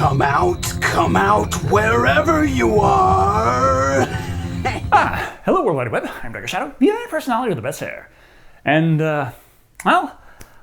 come out, wherever you are. Hello World Wide Web, I'm Dr. Shado, the internet personality with the best hair. And, well,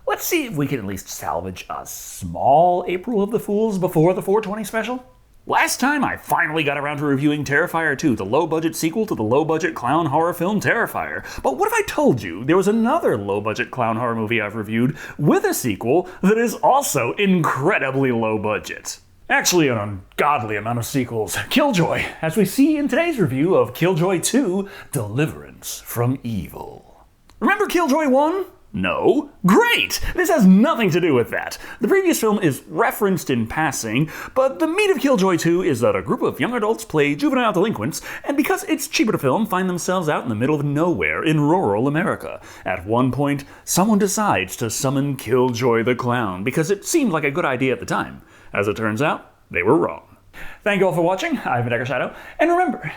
let's see if we can at least salvage a small April of the Fools before the 420 special. Last time, I finally got around to reviewing Terrify Her 2, the low-budget sequel to the low-budget clown horror film Terrify Her. But what if I told you there was another low-budget clown horror movie I've reviewed with a sequel that is also incredibly low-budget? Actually, an ungodly amount of sequels. Killjoy, as we see in today's review of Killjoy 2, Deliverance from Evil. Remember Killjoy 1? No? Great! This has nothing to do with that. The previous film is referenced in passing, but the meat of Killjoy 2 is that a group of young adults play juvenile delinquents, and because it's cheaper to film, find themselves out in the middle of nowhere in rural America. At one point, someone decides to summon Killjoy the Clown, because it seemed like a good idea at the time. As it turns out, they were wrong. Thank you all for watching, I've been Dr. Shado, and remember...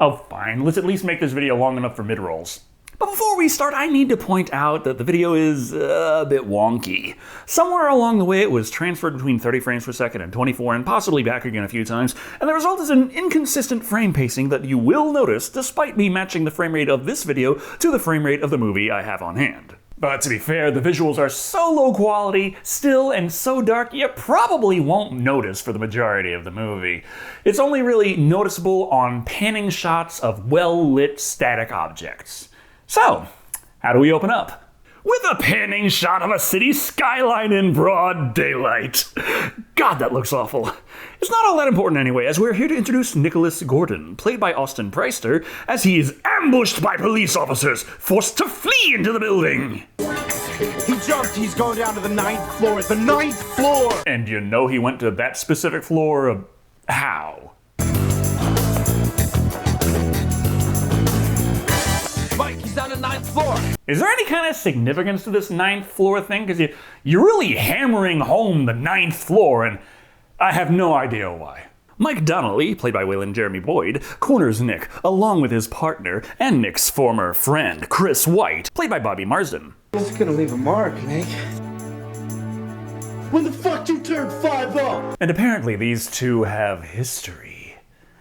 Oh fine, let's at least make this video long enough for mid-rolls. But before we start, I need to point out that the video is a bit wonky. Somewhere along the way it was transferred between 30 frames per second and 24 and possibly back again a few times, and the result is an inconsistent frame pacing that you will notice despite me matching the frame rate of this video to the frame rate of the movie I have on hand. But to be fair, the visuals are so low quality, still, and so dark, you probably won't notice for the majority of the movie. It's only really noticeable on panning shots of well-lit static objects. So, how do we open up? With a panning shot of a city skyline in broad daylight. God, that looks awful. It's not all that important anyway, as we're here to introduce Nicholas Gordon, played by Austin Preister, as he is ambushed by police officers, forced to flee into the building. He jumped, he's going down to the 9th floor, the 9th floor! And you know he went to that specific floor, how? Mike, he's on the 9th floor! Is there any kind of significance to this 9th floor thing? Because you're really hammering home the 9th floor, and I have no idea why. Mike Donnelly, played by Waylon Jeremy Boyd, corners Nick, along with his partner and Nick's former friend, Chris White, played by Bobby Marsden. It's gonna leave a mark, Nick. When the fuck you turned 5 up? And apparently these two have history.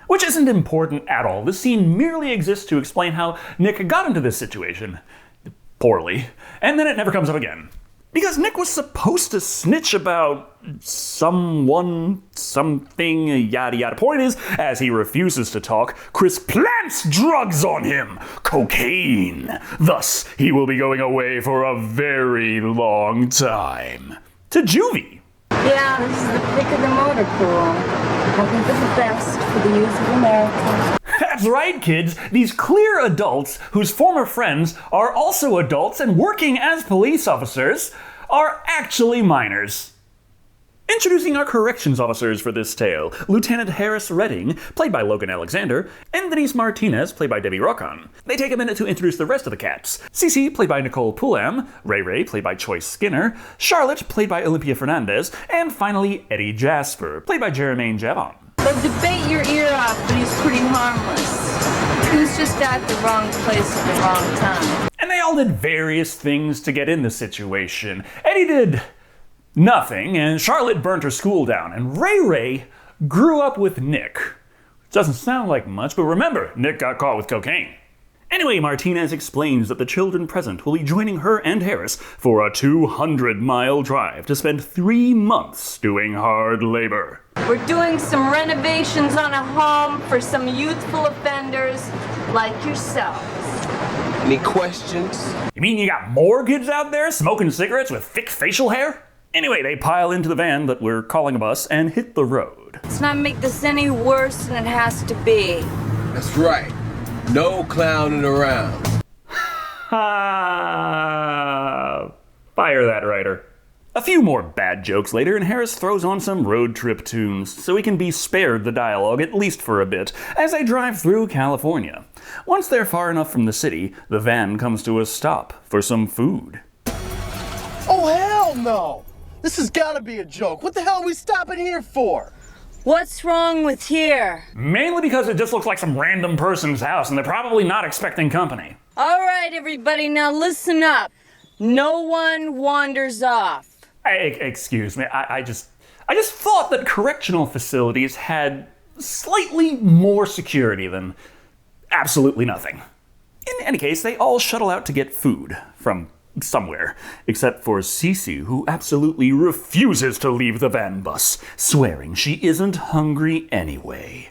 Which isn't important at all. This scene merely exists to explain how Nick got into this situation. Poorly. And then it never comes up again. Because Nick was supposed to snitch about someone, something, yada yada. Point is, as he refuses to talk, Chris plants drugs on him. Cocaine. Thus, he will be going away for a very long time. To juvie. Yeah, this is the pick of the motor pool. Hoping for the best for the youth of America. That's right, kids. These clear adults, whose former friends are also adults and working as police officers, are actually minors. Introducing our corrections officers for this tale, Lieutenant Harris Redding, played by Logan Alexander, and Denise Martinez, played by Debbie Rocon. They take a minute to introduce the rest of the cats. Cece, played by Nicole Poulam, Ray Ray, played by Choice Skinner, Charlotte, played by Olympia Fernandez, and finally Eddie Jasper, played by Jermaine Javon. They'll debate your ear off, but he's pretty harmless. He was just at the wrong place at the wrong time. And they all did various things to get in the situation. Eddie did nothing, and Charlotte burnt her school down, and Ray Ray grew up with Nick. Which doesn't sound like much, but remember, Nick got caught with cocaine. Anyway, Martinez explains that the children present will be joining her and Harris for a 200-mile drive to spend 3 months doing hard labor. We're doing some renovations on a home for some youthful offenders like yourselves. Any questions? You mean you got more kids out there smoking cigarettes with thick facial hair? Anyway, they pile into the van that we're calling a bus and hit the road. Let's not make this any worse than it has to be. That's right. No clowning around. Fire that writer. A few more bad jokes later, and Harris throws on some road trip tunes, so he can be spared the dialogue at least for a bit, as they drive through California. Once they're far enough from the city, the van comes to a stop for some food. Oh, hell no! This has gotta be a joke. What the hell are we stopping here for? What's wrong with here? Mainly because it just looks like some random person's house, and they're probably not expecting company. All right, everybody, now listen up. No one wanders off. Excuse me, I just thought that correctional facilities had slightly more security than absolutely nothing. In any case, they all shuttle out to get food from somewhere, except for Cece, who absolutely refuses to leave the van bus, swearing she isn't hungry anyway.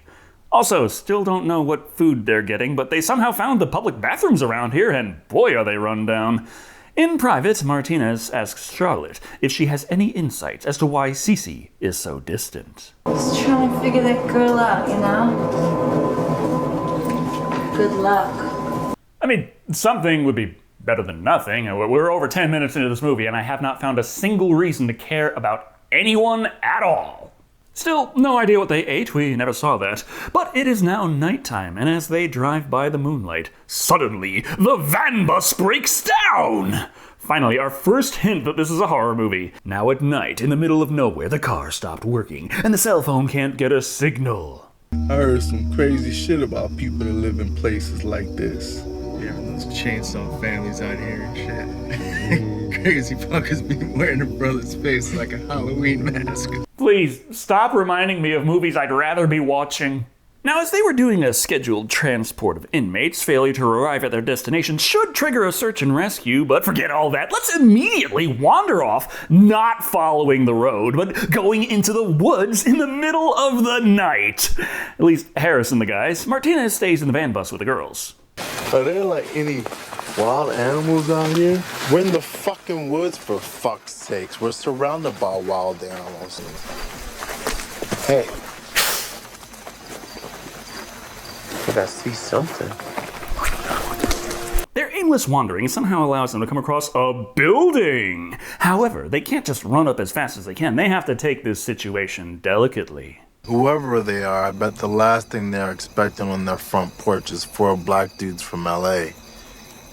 Also, still don't know what food they're getting, but they somehow found the public bathrooms around here, and boy are they run down. In private, Martinez asks Charlotte if she has any insights as to why Cece is so distant. Just trying to figure that girl out, you know? Good luck. I mean, something would be better than nothing. We're over 10 minutes into this movie, and I have not found a single reason to care about anyone at all. Still, no idea what they ate, we never saw that. But it is now nighttime, and as they drive by the moonlight, suddenly, the van bus breaks down! Finally, our first hint that this is a horror movie. Now at night, in the middle of nowhere, the car stopped working, and the cell phone can't get a signal. I heard some crazy shit about people that live in places like this. Yeah, those chainsaw families out here and shit. Crazy fuckers be wearing their brother's face like a Halloween mask. Please, stop reminding me of movies I'd rather be watching. Now, as they were doing a scheduled transport of inmates, failure to arrive at their destination should trigger a search and rescue, but forget all that. Let's immediately wander off, not following the road, but going into the woods in the middle of the night. At least Harris and the guys. Martinez stays in the van bus with the girls. Are there like any wild animals out here? We're in the fucking woods, for fuck's sakes. We're surrounded by wild animals. Hey. I think I see something. Their aimless wandering somehow allows them to come across a building. However, they can't just run up as fast as they can. They have to take this situation delicately. Whoever they are, I bet the last thing they're expecting on their front porch is 4 black dudes from LA.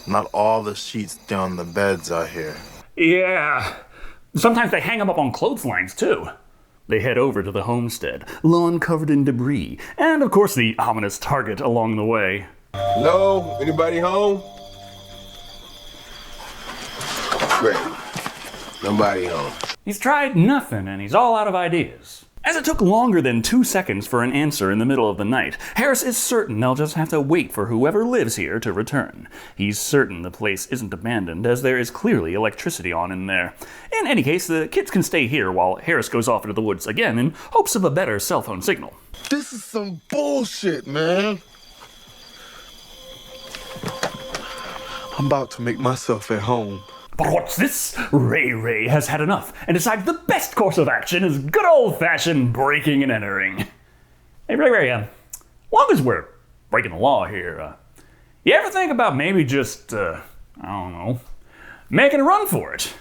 Not all the sheets down the beds out here. Yeah. Sometimes they hang them up on clotheslines, too. They head over to the homestead, lawn covered in debris, and of course the ominous target along the way. Hello? Anybody home? Great. Nobody home. He's tried nothing, and he's all out of ideas. As it took longer than 2 seconds for an answer in the middle of the night, Harris is certain they'll just have to wait for whoever lives here to return. He's certain the place isn't abandoned, as there is clearly electricity on in there. In any case, the kids can stay here while Harris goes off into the woods again in hopes of a better cell phone signal. This is some bullshit, man. I'm about to make myself at home. But what's this? Ray has had enough and decides the best course of action is good old-fashioned breaking and entering. Hey, Ray, as long as we're breaking the law here, you ever think about maybe just, I don't know, making a run for it?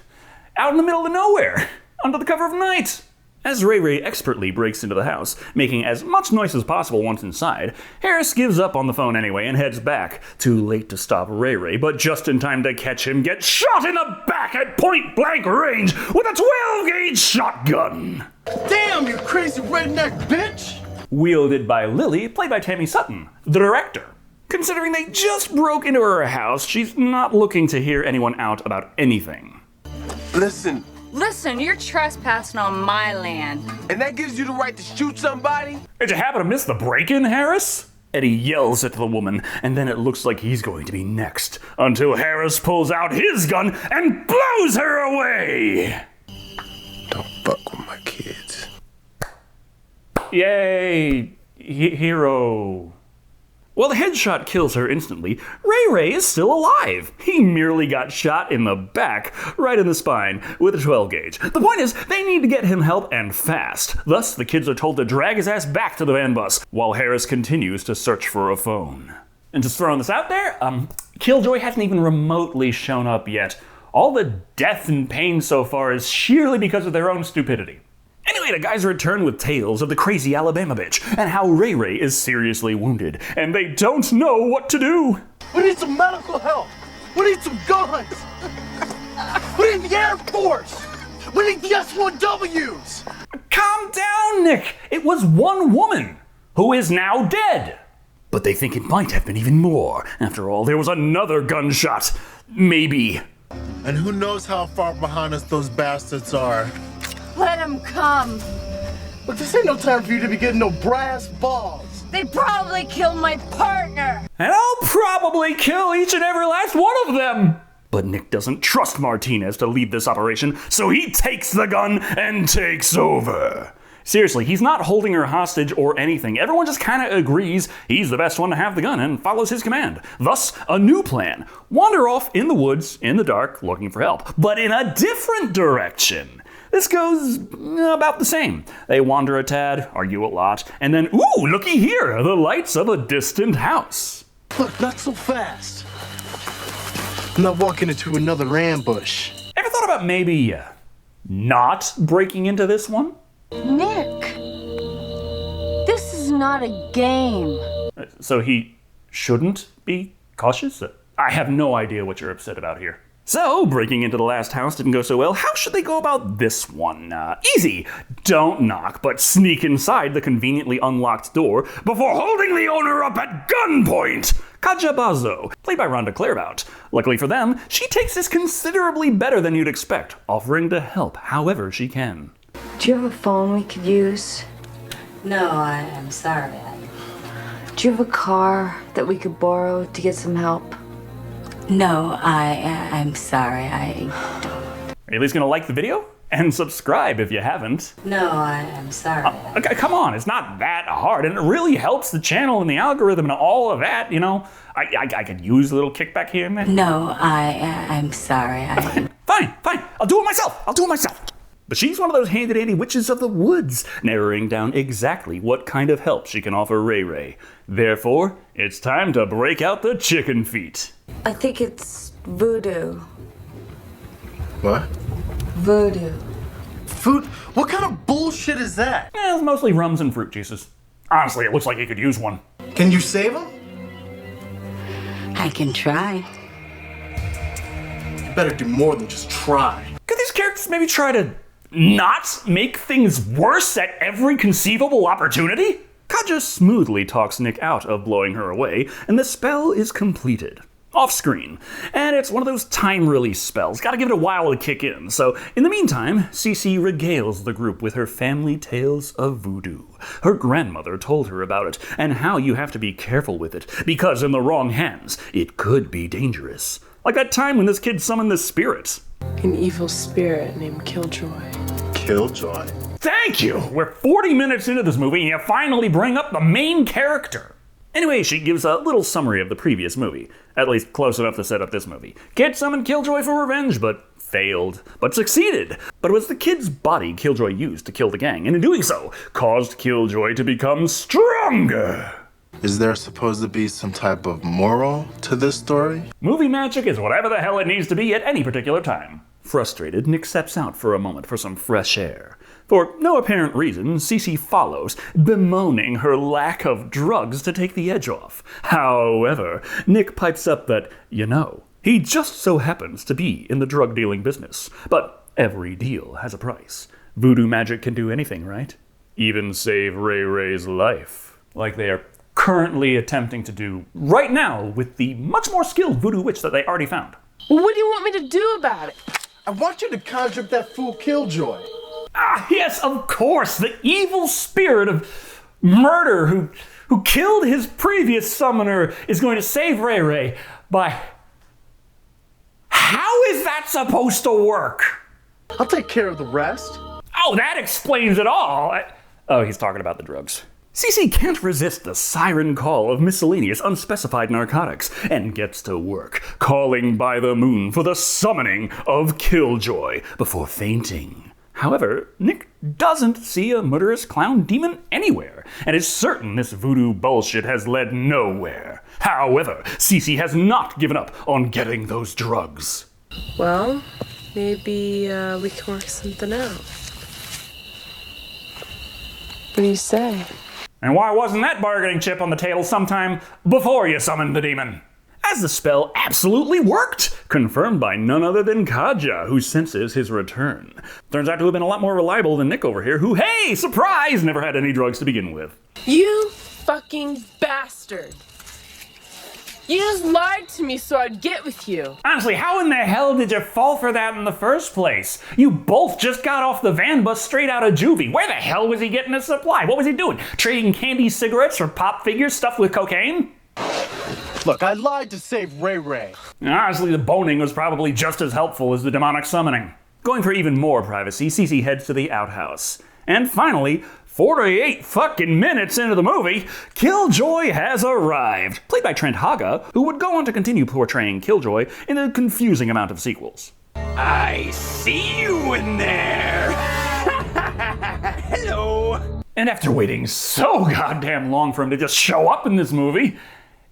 Out in the middle of nowhere, under the cover of night. As Ray expertly breaks into the house, making as much noise as possible once inside, Harris gives up on the phone anyway and heads back. Too late to stop Ray, but just in time to catch him get shot in the back at point-blank range with a 12-gauge shotgun. Damn, you crazy redneck bitch! Wielded by Lily, played by Tammy Sutton, the director. Considering they just broke into her house, she's not looking to hear anyone out about anything. Listen, you're trespassing on my land. and that gives you the right to shoot somebody? Did you happen to miss the break-in, Harris? Eddie yells at the woman, and then it looks like he's going to be next, until Harris pulls out his gun and blows her away! Don't fuck with my kids. Yay! Hero. While the headshot kills her instantly, Ray is still alive. He merely got shot in the back, right in the spine, with a 12-gauge. The point is, they need to get him help and fast. Thus, the kids are told to drag his ass back to the van bus, while Harris continues to search for a phone. And just throwing this out there, Killjoy hasn't even remotely shown up yet. All the death and pain so far is sheerly because of their own stupidity. Anyway, the guys return with tales of the crazy Alabama bitch and how Ray is seriously wounded, and they don't know what to do. We need some medical help. We need some guns. We need the Air Force. We need the S-1Ws. Calm down, Nick. It was one woman who is now dead. But they think it might have been even more. After all, there was another gunshot. Maybe. And who knows how far behind us those bastards are. Let him come. But this ain't no time for you to be getting no brass balls. They probably killed my partner. And I'll probably kill each and every last one of them. But Nick doesn't trust Martinez to lead this operation, so he takes the gun and takes over. Seriously, he's not holding her hostage or anything. Everyone just kind of agrees he's the best one to have the gun and follows his command. Thus, a new plan. Wander off in the woods, in the dark, looking for help, but in a different direction. This goes about the same. They wander a tad, argue a lot, and then, ooh, looky here, the lights of a distant house. Look, not so fast. I'm not walking into another ambush. Ever thought about maybe not breaking into this one? Nick, this is not a game. So he shouldn't be cautious? I have no idea what you're upset about here. So, breaking into the last house didn't go so well. How should they go about this one? Easy. Don't knock, but sneak inside the conveniently unlocked door before holding the owner up at gunpoint. Kaja Bazo, played by Rhonda Clairbout. Luckily for them, she takes this considerably better than you'd expect, offering to help however she can. Do you have a phone we could use? No, I'm sorry. Do you have a car that we could borrow to get some help? No, I'm sorry. I don't. Are you at least gonna like the video? And subscribe if you haven't. No, I'm sorry. Okay, come on, it's not that hard, and it really helps the channel and the algorithm and all of that, you know. I could use a little kickback here and there. No, I'm sorry. Fine, I'll do it myself. But she's one of those handy-dandy witches of the woods, narrowing down exactly what kind of help she can offer Ray Ray. Therefore, it's time to break out the chicken feet. I think it's voodoo. What? Voodoo. Food? What kind of bullshit is that? It's mostly rums and fruit juices. Honestly, it looks like you could use one. Can you save him? I can try. You better do more than just try. Could these characters maybe try to not make things worse at every conceivable opportunity? Kaja smoothly talks Nick out of blowing her away, and the spell is completed. Off screen. And it's one of those time release spells. Gotta give it a while to kick in. So, in the meantime, Cece regales the group with her family tales of voodoo. Her grandmother told her about it, and how you have to be careful with it, because in the wrong hands, it could be dangerous. Like that time when this kid summoned the spirit. An evil spirit named Killjoy. Killjoy. Thank you! We're 40 minutes into this movie and you finally bring up the main character. Anyway, she gives a little summary of the previous movie. At least close enough to set up this movie. Kid summoned Killjoy for revenge, but failed. But succeeded. But it was the kid's body Killjoy used to kill the gang, and in doing so, caused Killjoy to become stronger. Is there supposed to be some type of moral to this story? Movie magic is whatever the hell it needs to be at any particular time. Frustrated, Nick steps out for a moment for some fresh air. For no apparent reason, Cece follows, bemoaning her lack of drugs to take the edge off. However, Nick pipes up that, he just so happens to be in the drug dealing business. But every deal has a price. Voodoo magic can do anything, right? Even save Ray Ray's life. Like they are currently attempting to do right now with the much more skilled voodoo witch that they already found. Well, what do you want me to do about it? I want you to conjure up that fool Killjoy. Ah, yes, of course, the evil spirit of murder who killed his previous summoner is going to save Ray Ray by... How is that supposed to work? I'll take care of the rest. Oh, that explains it all. Oh, he's talking about the drugs. Cece can't resist the siren call of miscellaneous unspecified narcotics and gets to work, calling by the moon for the summoning of Killjoy before fainting. However, Nick doesn't see a murderous clown demon anywhere, and is certain this voodoo bullshit has led nowhere. However, Cece has not given up on getting those drugs. Well, maybe we can work something out. What do you say? And why wasn't that bargaining chip on the table sometime before you summoned the demon? As the spell absolutely worked, confirmed by none other than Kaja, who senses his return. Turns out to have been a lot more reliable than Nick over here, who, hey, surprise, never had any drugs to begin with. You fucking bastard! You just lied to me so I'd get with you. Honestly, how in the hell did you fall for that in the first place? You both just got off the van bus straight out of juvie. Where the hell was he getting his supply? What was he doing? Trading candy cigarettes for pop figures stuffed with cocaine? Look, I lied to save Ray Ray. Honestly, the boning was probably just as helpful as the demonic summoning. Going for even more privacy, Cece heads to the outhouse. And finally, 48 fucking minutes into the movie, Killjoy has arrived, played by Trent Haga, who would go on to continue portraying Killjoy in a confusing amount of sequels. I see you in there. Hello. And after waiting so goddamn long for him to just show up in this movie,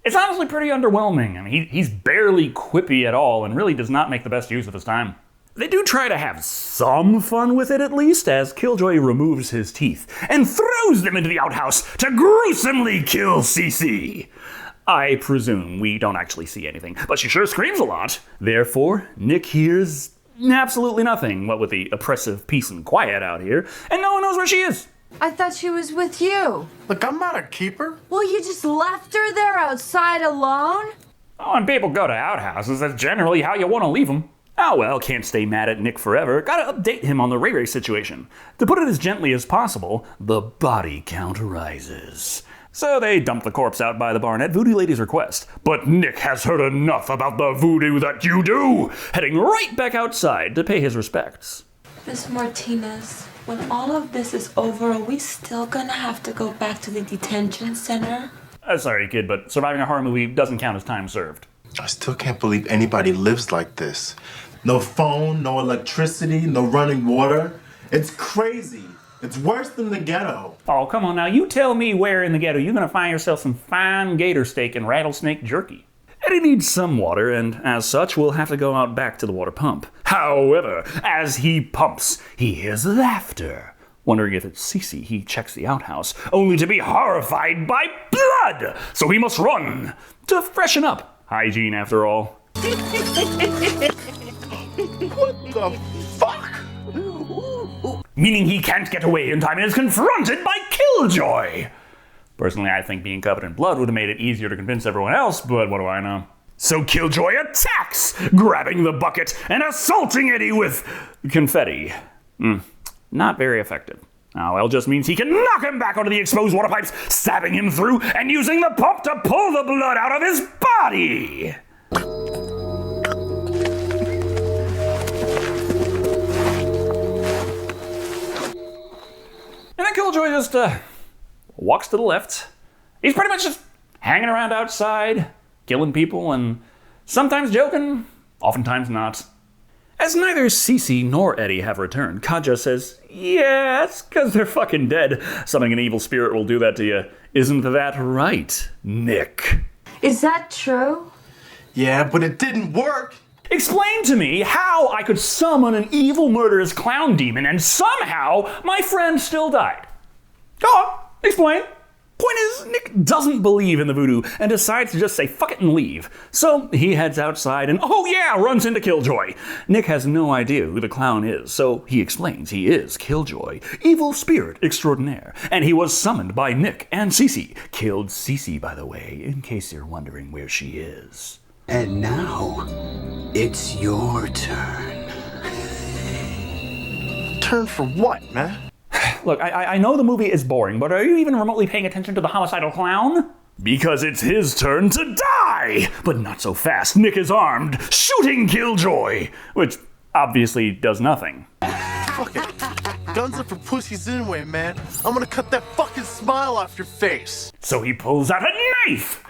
it's honestly pretty underwhelming. I mean, he's barely quippy at all and really does not make the best use of his time. They do try to have some fun with it at least, as Killjoy removes his teeth and throws them into the outhouse to gruesomely kill Cece. I presume we don't actually see anything, but she sure screams a lot. Therefore, Nick hears absolutely nothing, what with the oppressive peace and quiet out here, and no one knows where she is. I thought she was with you. Look, I'm not a keeper. Well, you just left her there outside alone? Oh, when people go to outhouses, that's generally how you want to leave them. Oh well, can't stay mad at Nick forever. Gotta update him on the Ray Ray situation. To put it as gently as possible, the body count rises. So they dump the corpse out by the barn at Voodoo Lady's request. But Nick has heard enough about the voodoo that you do, heading right back outside to pay his respects. Miss Martinez, when all of this is over, are we still gonna have to go back to the detention center? Sorry, kid, but surviving a horror movie doesn't count as time served. I still can't believe anybody lives like this. No phone, no electricity, no running water. It's crazy. It's worse than the ghetto. Oh, come on now. You tell me where in the ghetto you're gonna find yourself some fine gator steak and rattlesnake jerky. Eddie needs some water, and as such, will have to go out back to the water pump. However, as he pumps, he hears laughter. Wondering if it's Cece, he checks the outhouse, only to be horrified by blood! So he must run to freshen up. Hygiene, after all. What the fuck? Meaning he can't get away in time and is confronted by Killjoy. Personally, I think being covered in blood would have made it easier to convince everyone else, but what do I know? So Killjoy attacks, grabbing the bucket and assaulting Eddie with confetti. Not very effective. Oh, well, just means he can knock him back onto the exposed water pipes, stabbing him through and using the pump to pull the blood out of his body. And then Killjoy just walks to the left. He's pretty much just hanging around outside, killing people, and sometimes joking, oftentimes not. As neither Cece nor Eddie have returned, Kaja says, yeah, it's because they're fucking dead. Summoning an evil spirit will do that to you. Isn't that right, Nick? Is that true? Yeah, but it didn't work. Explain to me how I could summon an evil murderous clown demon and somehow my friend still died. Go on, explain. Point is, Nick doesn't believe in the voodoo and decides to just say fuck it and leave. So he heads outside and, oh yeah, runs into Killjoy. Nick has no idea who the clown is, so he explains he is Killjoy, evil spirit extraordinaire, and he was summoned by Nick and Cece. Killed Cece, by the way, in case you're wondering where she is. And now, it's your turn. Turn for what, man? Look, I know the movie is boring, but are you even remotely paying attention to the homicidal clown? Because it's his turn to die! But not so fast. Nick is armed, shooting Killjoy, which obviously does nothing. Fuck it. Guns are for pussies anyway, man. I'm gonna cut that fucking smile off your face. So he pulls out a knife!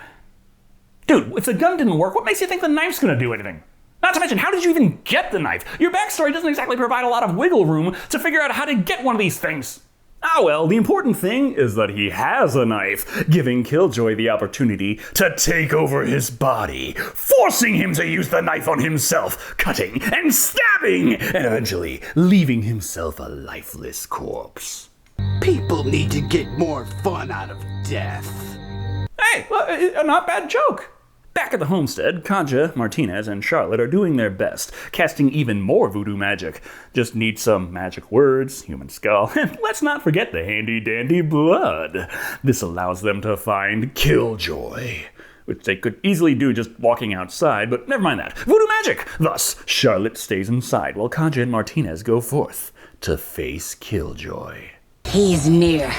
Dude, if the gun didn't work, what makes you think the knife's gonna do anything? Not to mention, how did you even get the knife? Your backstory doesn't exactly provide a lot of wiggle room to figure out how to get one of these things. Ah well, the important thing is that he has a knife, giving Killjoy the opportunity to take over his body, forcing him to use the knife on himself, cutting and stabbing, and eventually leaving himself a lifeless corpse. People need to get more fun out of death. Hey, a not bad joke. Back at the homestead, Kaja, Martinez, and Charlotte are doing their best, casting even more voodoo magic. Just need some magic words, human skull, and let's not forget the handy-dandy blood. This allows them to find Killjoy. which they could easily do just walking outside, but never mind that. Voodoo magic! Thus, Charlotte stays inside while Kaja and Martinez go forth to face Killjoy. He's near.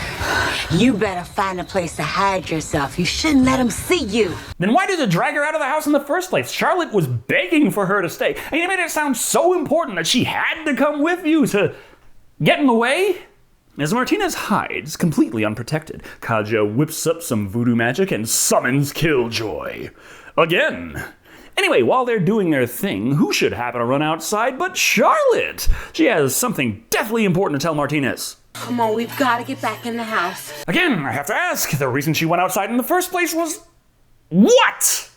You better find a place to hide yourself. You shouldn't let him see you. Then why did you drag her out of the house in the first place? Charlotte was begging for her to stay, and you made it sound so important that she had to come with you to get in the way? As Martinez hides, completely unprotected, Kaja whips up some voodoo magic and summons Killjoy. Again. Anyway, while they're doing their thing, who should happen to run outside but Charlotte? She has something deathly important to tell Martinez. Come on, we've got to get back in the house. Again, I have to ask, the reason she went outside in the first place was... what?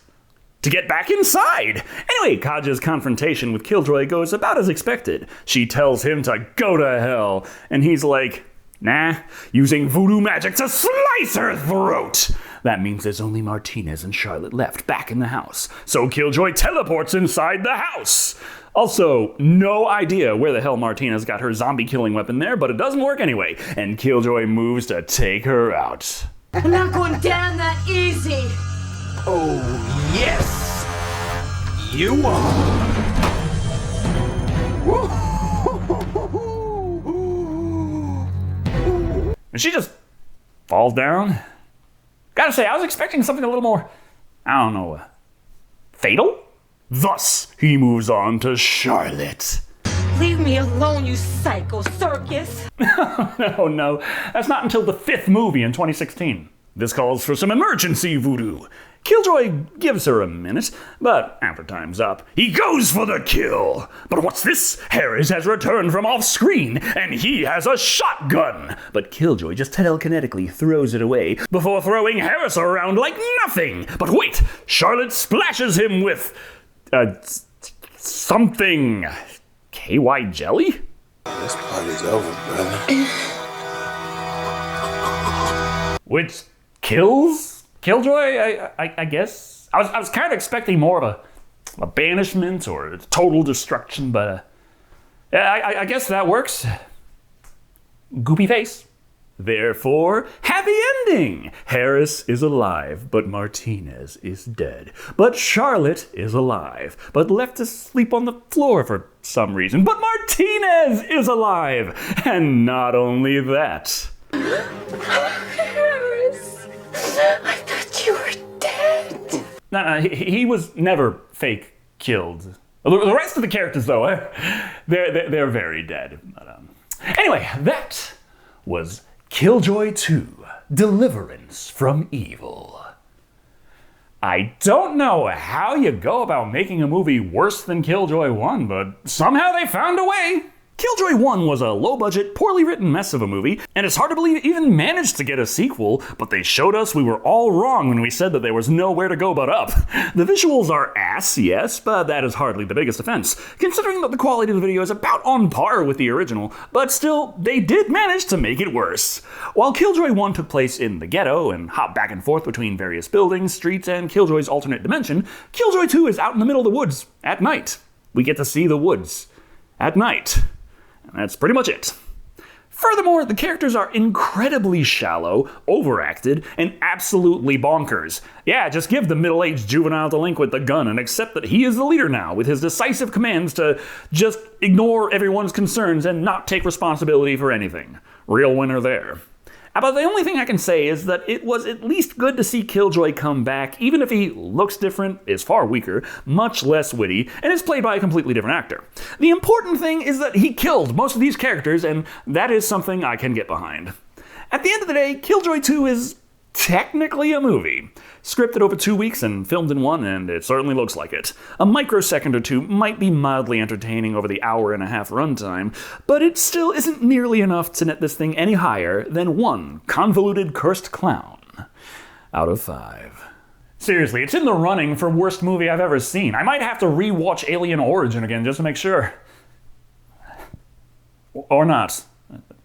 To get back inside. Anyway, Kaja's confrontation with Killjoy goes about as expected. She tells him to go to hell, and he's like, nah, using voodoo magic to slice her throat. That means there's only Martinez and Charlotte left back in the house. So Killjoy teleports inside the house. Also, no idea where the hell Martinez got her zombie killing weapon there, but it doesn't work anyway, and Killjoy moves to take her out. I'm not going down that easy. Oh, yes, you are. And she just falls down. Gotta say, I was expecting something a little more, I don't know, fatal? Thus, he moves on to Charlotte. Leave me alone, you psycho circus. No, that's not until the 5th movie in 2016. This calls for some emergency voodoo. Killjoy gives her a minute, but after time's up, he goes for the kill. But what's this? Harris has returned from off-screen, and he has a shotgun. But Killjoy just telekinetically throws it away before throwing Harris around like nothing. But wait, Charlotte splashes him with... something... KY jelly? This party's over, brother. Which kills Killjoy, I guess. I was kind of expecting more of a banishment or a total destruction, but I guess that works. Goopy face. Therefore, happy ending! Harris is alive, but Martinez is dead. But Charlotte is alive, but left to sleep on the floor for some reason. But Martinez is alive! And not only that. Harris, I thought you were dead. No, he was never fake killed. The rest of the characters, though, they're very dead. But, anyway, that was Killjoy 2, Deliverance from Evil. I don't know how you go about making a movie worse than Killjoy 1, but somehow they found a way. Killjoy 1 was a low-budget, poorly written mess of a movie, and it's hard to believe it even managed to get a sequel, but they showed us we were all wrong when we said that there was nowhere to go but up. The visuals are ass, yes, but that is hardly the biggest offense, considering that the quality of the video is about on par with the original, but still, they did manage to make it worse. While Killjoy 1 took place in the ghetto and hopped back and forth between various buildings, streets, and Killjoy's alternate dimension, Killjoy 2 is out in the middle of the woods, at night. We get to see the woods. At night. And that's pretty much it. Furthermore, the characters are incredibly shallow, overacted, and absolutely bonkers. Yeah, just give the middle-aged juvenile delinquent the gun and accept that he is the leader now, with his decisive commands to just ignore everyone's concerns and not take responsibility for anything. Real winner there. But the only thing I can say is that it was at least good to see Killjoy come back, even if he looks different, is far weaker, much less witty, and is played by a completely different actor. The important thing is that he killed most of these characters, and that is something I can get behind. At the end of the day, Killjoy 2 is technically a movie. Scripted over 2 weeks and filmed in 1, and it certainly looks like it. A microsecond or two might be mildly entertaining over the hour-and-a-half runtime, but it still isn't nearly enough to net this thing any higher than 1 convoluted cursed clown out of 5. Seriously, it's in the running for worst movie I've ever seen. I might have to re-watch Alien Origin again just to make sure. Or not.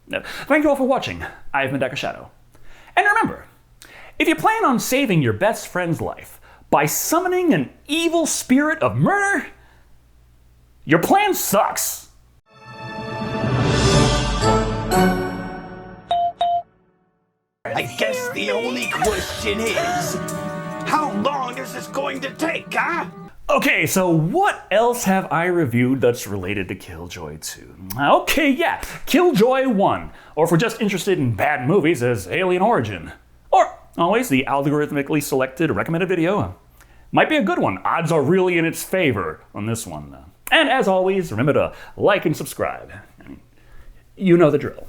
Thank you all for watching. I've been Shado. And remember, if you plan on saving your best friend's life by summoning an evil spirit of murder, your plan sucks. I guess the only question is, how long is this going to take, huh? Okay, so what else have I reviewed that's related to Killjoy 2? Okay, yeah, Killjoy 1. Or if we're just interested in bad movies, as Alien Origin. Or, always, the algorithmically selected recommended video. Might be a good one. Odds are really in its favor on this one. And as always, remember to like and subscribe. You know the drill.